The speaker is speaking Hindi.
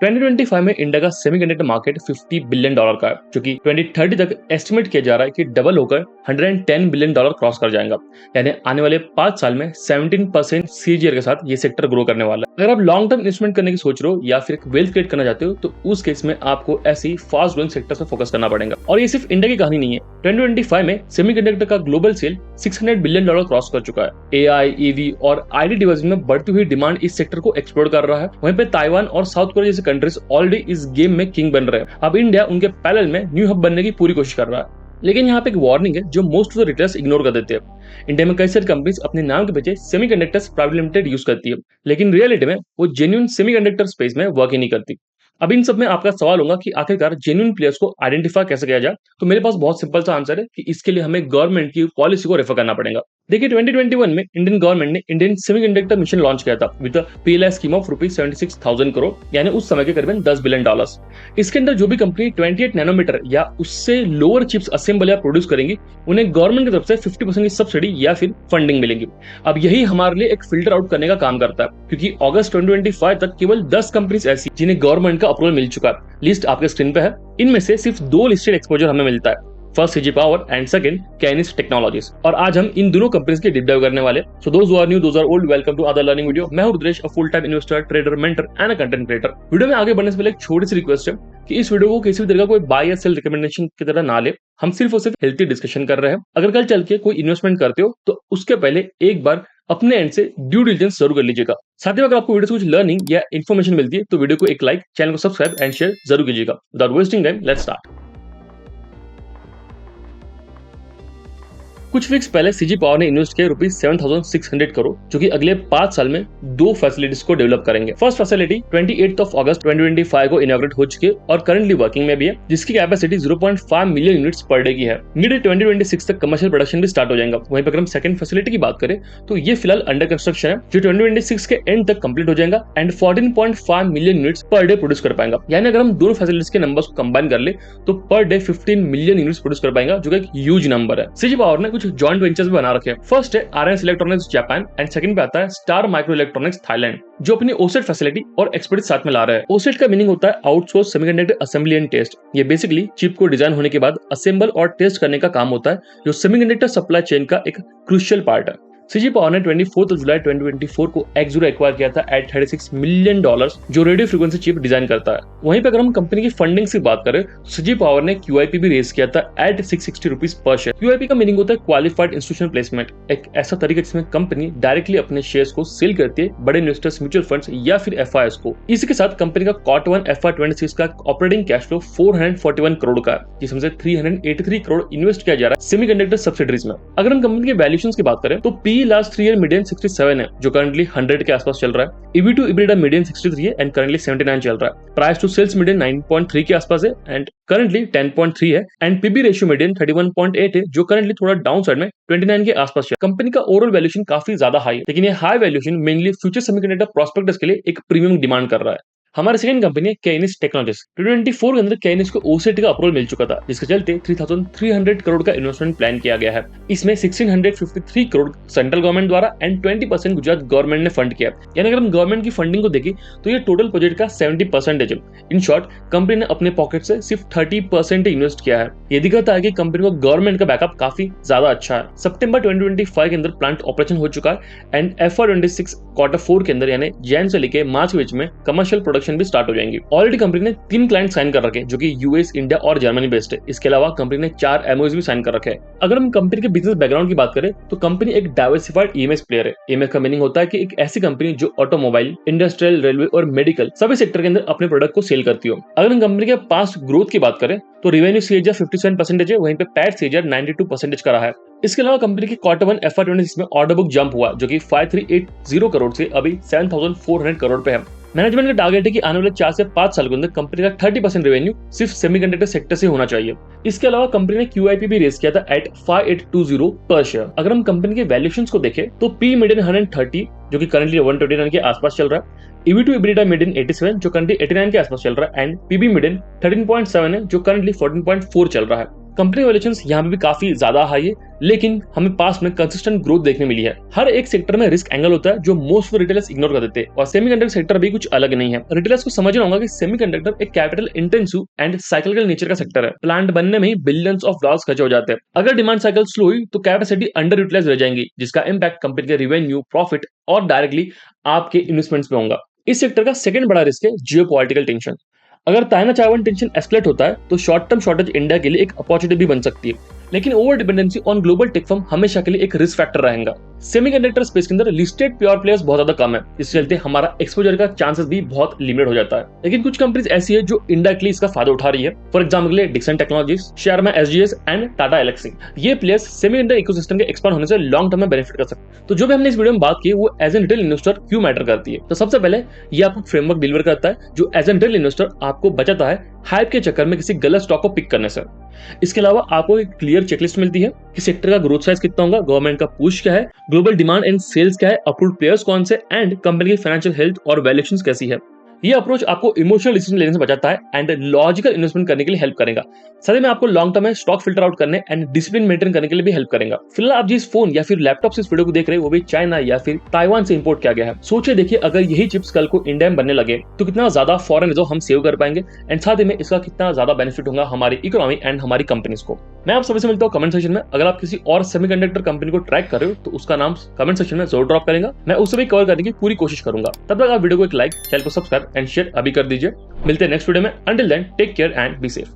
2025 में इंडिया का सेमीकंडक्टर मार्केट $50 बिलियन का है, जो कि 2030 तक एस्टिमेट किया जा रहा है कि डबल होकर $110 बिलियन क्रॉस कर जाएगा। यानी आने वाले 5 साल में 17% CAGR के साथ ये सेक्टर ग्रो करने वाला है। अगर आप लॉन्ग टर्म इन्वेस्टमेंट करने की सोच रहे हो या फिर एक वेल्थ क्रिएट करना चाहते हो तो उस केस में आपको ऐसी फास्ट ग्रोइंग सेक्टर्स में फोकस करना पड़ेगा। और ये सिर्फ इंडिया की कहानी नहीं है। 2025 में सेमीकंडक्टर का ग्लोबल सेल $600 बिलियन क्रॉस कर चुका है। AI, EV और ID डिवाइस में बढ़ती हुई डिमांड इस सेक्टर को एक्सप्लोर कर रहा है। वहीं पे ताइवान और साउथ कोरिया जैसे कंट्रीज ऑलरेडी इस गेम में किंग बन रहे हैं। अब इंडिया उनके पैरेलल में न्यू हब बनने की पूरी कोशिश कर रहा है। लेकिन यहाँ पे एक वार्निंग है जो most of the retailers ignore कर देते हैं। इंडिया में कई सारी कंपनीज अपने नाम के पीछे सेमीकंडक्टर्स प्राइवेट लिमिटेड यूज करती है, लेकिन रियलिटी में वो जेन्युइन सेमीकंडक्टर स्पेस में वर्क ही नहीं करती। अब इन सब में आपका सवाल होगा कि आखिरकार जेन्युइन प्लेयर्स को आइडेंटिफाई कैसे किया जाए। तो मेरे पास बहुत सिंपल सा आंसर है कि इसके लिए हमें गवर्नमेंट की पॉलिसी को रेफर करना पड़ेगा। देखिए 2021 में इंडियन गवर्नमेंट ने इंडियन सेमीकंडक्टर मिशन लॉन्च किया था with PLI scheme of ₹76,000 crore, यानी उस समय के करीबन $10 बिलियन। इसके अंदर जो भी कंपनी 28 नैनोमीटर या उससे लोअर चिप्स असेंबल या प्रोड्यूस करेंगी उन्हें गवर्नमेंट की तरफ से 50% की सब्सिडी या फिर फंडिंग मिलेगी। अब यही हमारे लिए एक फिल्टर आउट करने का काम करता है, क्योंकि अगस्त 2025 तक केवल 10 कंपनीज ऐसी जिन्हें गवर्नमेंट का अप्रूवल मिल चुका है। लिस्ट आपके स्क्रीन पे है। इनमें से सिर्फ 2 लिस्टेड एक्सपोजर हमें मिलता है, first CG power and second Kainis technologies. और आज हम इन दोनों कंपनीज की डीप डाइव करने वाले। So those who are new, those are old, welcome to other learning video. मैं हूं Rudresh, a full time investor, trader, mentor and a content creator. Video में आगे बढ़ने से पहले एक छोटी सी रिक्वेस्ट है कि इस वीडियो को किसी भी तरह का कोई बाय या सेल रिकमेंडेशन की तरह ना ले। हम सिर्फ और सिर्फ हेल्थी डिस्कशन कर रहे हैं। अगर कल चल के कोई इन्वेस्टमेंट करते हो तो उसके पहले एक बार अपने एंड से ड्यू डिलिजेंस जरूर कर लीजिएगा। साथ ही अगर आपको वीडियो से कुछ लर्निंग या इन्फॉर्मेशन मिलती है तो वीडियो को एक लाइक, चैनल को सब्सक्राइब एंड शेयर जरूर कीजिएगा। Without wasting time, let's start. कुछ वीक्स पहले CG पावर ने इन्वेस्ट किया ₹7,600 करोड़, जो कि अगले 5 साल में 2 फैसिलिटीज को डेवलप करेंगे। फर्स्ट फैसिलिटी 28 अगस्त 2025 को इनॉग्रेट हो चुकी है और करंटली वर्किंग में भी है, जिसकी capacity 0.5 million units per day की है। मिड 2026 तक कमर्शियल प्रोडक्शन भी स्टार्ट हो जाएगा। वहीं पर अगर हम सेकंड फैसिलिटी की बात करें तो ये फिलहाल अंडर कंस्ट्रक्शन है, जो 2026 के एंड तक कंप्लीट हो जाएगा and 14.5 million units per day produce कर पाएगा। यानी अगर हम दोनों फैसिलिटीज के नंबर्स को कंबाइन कर ले तो per day 15 million units produce कर पाएगा, जो कि एक ह्यूज नंबर है। CG पावर ने कुछ जॉइंट वेंचर्स भी बना रखे हैं। फर्स्ट है RS electronics Japan and second पे आता है स्टार माइक्रो इलेक्ट्रॉनिक्स थाईलैंड, जो अपनी OSAT फैसिलिटी और एक्सपर्टीज साथ में ला रहा है। OSAT का मीनिंग होता है outsource semiconductor assembly and test. ये बेसिकली चिप को डिजाइन होने के बाद असेंबल और टेस्ट करने का काम होता है, जो सेमीकंडक्टर सप्लाई चेन का एक क्रूशियल पार्ट है। CG पावर ने 24 जुलाई 2024 को Exero एक्वायर किया था एट $36 मिलियन, जो रेडियो फ्रीक्वेंसी चिप डिजाइन करता है। वहीं पे अगर हम कंपनी की फंडिंग की बात करें तो CG पावर ने QIP भी रेज किया था एट ₹660 पर शेयर। QIP का मीनिंग होता है क्वालिफाइड इंस्टीट्यूशनल प्लेसमेंट, एक ऐसा तरीका जिसमें कंपनी डायरेक्टली अपने शेयर्स को सेल करती है बड़े इन्वेस्टर्स, म्यूचुअल फंड्स या फिर FIs को। इसी के साथ कंपनी का Q1 FY26 का ऑपरेटिंग कैश फ्लो 441 करोड़ का है, जिसमें से 383 करोड़ इन्वेस्ट किया जा रहा है सेमीकंडक्टर सब्सिडीज में। अगर हम कंपनी के वैल्यूएशंस की बात करें तो लास्ट 3 ईयर मीडियन 67 है, जो करंटली 100 के आसपास चल रहा है। EV to EBITDA मीडियन 63 है एंड करंटली 79 चल रहा है। प्राइस टू सेल्स मीडियन 9.3 के आसपास है एंड करंटली 10.3 है एंड PB रेशियो मीडियन 31.8 है, जो करंटली थोड़ा डाउन साइड में 29 के आसपास है। कंपनी का ओवरऑल वैल्यूएशन काफी ज्यादा हाई है, लेकिन ये high valuation mainly future semiconductor prospectus के लिए एक प्रीमियम डिमांड कर रहा है। हमारी सेकंड कंपनी है Kainis टेक्नोलॉजीज। 2024 के अंदर Kainis को OSAT का अप्रूवल मिल चुका था, जिसके चलते 3,300 करोड़ का इन्वेस्टमेंट प्लान किया गया है। इसमें 1,653 करोड़ सेंट्रल गवर्नमेंट द्वारा एंड 20% गुजरात गवर्नमेंट ने फंड किया। यानी अगर हम गवर्नमेंट की फंडिंग को देखें तो ये टोटल प्रोजेक्ट का 70% है। इन शॉर्ट कंपनी ने अपने पॉकेट से सिर्फ 30% इन्वेस्ट किया है। ये दिखाता है कि कंपनी को गवर्नमेंट का बैकअप काफी ज्यादा अच्छा है। सितंबर 2025 के अंदर प्लांट ऑपरेशन हो चुका है एंड FY26 Q4 के अंदर यानी जैन से लेके मार्च के बीच में कमर्शियल प्रोडक्शन भी स्टार्ट हो जाएंगी। ऑलरेडी कंपनी ने 3 क्लाइंट साइन कर रखे हैं, जो कि US, इंडिया और जर्मनी बेस्ड है। इसके अलावा कंपनी ने 4 MOUs भी साइन कर रखे हैं। अगर हम कंपनी के बिजनेस बैकग्राउंड की बात करें तो कंपनी एक डाइवर्सिफाइड EMS प्लेयर है। EMS का मीनिंग होता है कि एक ऐसी कंपनी जो ऑटोमोबाइल, इंडस्ट्रियल, रेलवे और मेडिकल सभी सेक्टर के अंदर अपने प्रोडक्ट को सेल करती हो। अगर हम कंपनी के पास्ट ग्रोथ की बात करें तो रेवेन्यू CAGR 57% है, वहीं पे पैट CAGR 92% का रहा है। इसके अलावा कंपनी के Q1 FY26 में ऑर्डर बुक जंप हुआ, जो कि 5,380 करोड़ से अभी 7,400 करोड़ पे है। मैनेजमेंट का टारगेट है कि आने वाले 4 से 5 साल के अंदर कंपनी का 30% रेवेन्यू सिर्फ सेमीकंडक्टर सेक्टर से होना चाहिए। इसके अलावा कंपनी ने QIP भी रेज किया था एट 5,820 पर शेयर। अगर हम कंपनी के वैल्यूएशंस को देखें तो P मीडियन 130, जो कि करंटली 129 के आसपास चल रहा है। EV to EBITDA मीडियन 87, जो करंटली 89 के आसपास चल रहा है एंड PB मीडियन 13.7 है, जो करंटली 14.4 चल रहा है। कंपनी वैल्यूएशंस यहाँ पे भी काफी ज्यादा हाई है, लेकिन हमें पास में कंसिस्टेंट ग्रोथ देखने मिली है। हर एक सेक्टर में रिस्क एंगल होता है जो मोस्ट रिटेलर्स इग्नोर कर देते हैं, और सेमीकंडक्टर सेक्टर भी कुछ अलग नहीं है। रिटेलर्स को समझना होगा कि सेमीकंडक्टर एक capital intensive and cyclical nature का सेक्टर है। प्लांट बनने में ही बिलियंस ऑफ डॉलर्स खर्च हो जाते हैं। अगर डिमांड साइकिल स्लो हुई तो कैपेसिटी अंडर यूटिलाइज रह जाएंगी, जिसका इंपैक्ट कंपनी के रेवेन्यू, प्रॉफिट और डायरेक्टली आपके इन्वेस्टमेंट्स पे होगा। इस सेक्टर का सेकंड बड़ा रिस्क है जियोपॉलिटिकल टेंशन। अगर चाइना ताइवान टेंशन एस्केलेट होता है तो शॉर्ट टर्म शॉर्टेज इंडिया के लिए एक अपॉर्चुनिटी भी बन सकती है, लेकिन over dependency on global tech firm हमेशा के लिए एक रिस्क फैक्टर रहेगा। सेमीकंडक्टर स्पेस के अंदर लिस्टेड प्योर प्लेयर्स बहुत ज्यादा कम है, इस चलते हमारा एक्सपोजर का चांसेस भी बहुत लिमिट हो जाता है। लेकिन कुछ कंपनीज ऐसी है जो इनडायरेक्टली इसका फायदा उठा रही है। फॉर एग्जाम्पल के लिए Dixon technologies, Sharma SGS and Tata Elxsi. ये प्लेयर्स सेमीकंडक्टर इकोसिस्टम के एक्सपांड होने से लॉन्ग टर्म में बेनिफिट कर सकते हैं। तो जो भी हमने इस वीडियो में बात की वो एज एन रिटेल इन्वेस्टर क्यों मैटर करती है। तो सबसे पहले ये आपको फ्रेमवर्क डिलीवर करता है जो एज एन रिटेल इन्वेस्टर आपको बचाता है हाइप के चक्कर में किसी गलत स्टॉक को पिक करने से। इसके अलावा आपको एक क्लियर चेकलिस्ट मिलती है कि सेक्टर का ग्रोथ साइज कितना होगा, गवर्नमेंट का पुश क्या है, ग्लोबल डिमांड एंड सेल्स क्या है, अप्रूव्ड प्लेयर्स कौन से, एंड कंपनी की फाइनेंशियल हेल्थ और वैल्यूएशंस कैसी है। ये अप्रोच आपको इमोशनल डिसीजन लेने से बचाता है एंड लॉजिकल इन्वेस्टमेंट करने के लिए हेल्प करेगा। साथ में आपको लॉन्ग टर्म में स्टॉक फिल्टर आउट करने एंड डिसिप्लिन मेंटेन करने के लिए भी हेल्प करेगा। फिलहाल आप जिस फोन या फिर लैपटॉप से इस वीडियो को देख रहे हैं वो भी चाइना या फिर ताइवान से इंपोर्ट किया गया है। सोचिए देखिए, अगर यही चिप्स कल को इंडिया में बनने लगे तो कितना ज्यादा फॉरेन रिजर्व हम सेव कर पाएंगे, एंड साथ में इसका कितना ज्यादा बेनिफिट होगा हमारी इकोनॉमी एंड हमारी कंपनीज को। मैं आप सभी से मिलता हूँ कमेंट सेक्शन में। अगर आप किसी और सेमीकंडक्टर कंपनी को ट्रैक कर रहे हो तो उसका नाम कमेंट सेक्शन में जरूर ड्रॉप करेंगे, मैं उसे भी कवर करने की पूरी कोशिश करूंगा। तब तक आप वीडियो को एक लाइक, चैनल को सब्सक्राइब एंड शेयर अभी कर दीजिए। मिलते हैं नेक्स्ट वीडियो में। Until then take care and be safe.